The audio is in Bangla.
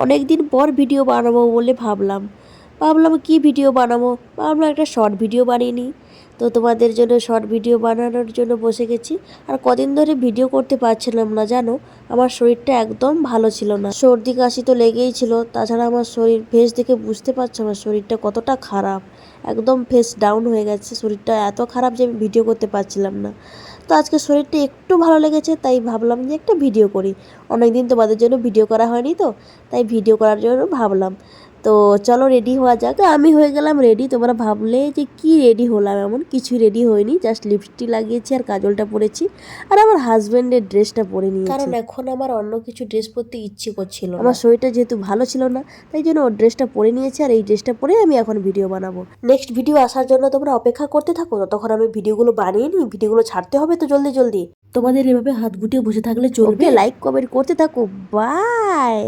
অনেক দিন পর ভিডিও বানাবো বলে ভাবলাম কি ভিডিও বানাবো, ভাবলাম একটা শর্ট ভিডিও বানিয়ে নিই। তো তোমাদের জন্য শর্ট ভিডিও বানানোর জন্য বসে গেছি। আর কদিন ধরে ভিডিও করতে পারছিলাম না, জানো আমার শরীরটা একদম ভালো ছিল না, সর্দি কাশি তো লেগেই ছিল। তাছাড়া আমার শরীর ফেস দেখে বুঝতে পারছো আমার শরীরটা কতটা খারাপ, একদম ফেস ডাউন হয়ে গেছে, শরীরটা এত খারাপ যে আমি ভিডিও করতে পারছিলাম না। তো আজকে শরীরটা একটু ভালো লেগেছে, তাই ভাবলাম যে একটা ভিডিও করি। অনেকদিন তোমাদের জন্য ভিডিও করা হয়নি, তো তাই ভিডিও করার জন্য ভাবলাম। তো চলো রেডি হওয়া যাক। আমি হয়ে গেলাম রেডি। তোমরা ভাবলে যে কি রেডি হলাম, এমন কিছু রেডি হয়নি, জাস্ট লিপস্টিক লাগিয়েছি আর কাজলটা পরেছি আর আমার হাজবেন্ডের ড্রেসটা পরে নিয়েছি, কারণ এখন আমার অন্য কিছু ড্রেস পরতে ইচ্ছে করছিল না। আমার শরীরটা যেহেতু ভালো ছিল না, তাই জন্য ওর ড্রেসটা পরে নিয়েছি আর এই ড্রেসটা পরে আমি এখন ভিডিও বানাবো। নেক্সট ভিডিও আসার জন্য তোমরা অপেক্ষা করতে থাকো, ততক্ষণ আমি ভিডিওগুলো বানিয়ে নিই, ভিডিওগুলো ছাড়তে হবে তো জলদি জলদি। তোমাদের এভাবে হাত গুটিয়ে বসে থাকলে চলবে? লাইক কমেন্ট করতে থাকো। বাই।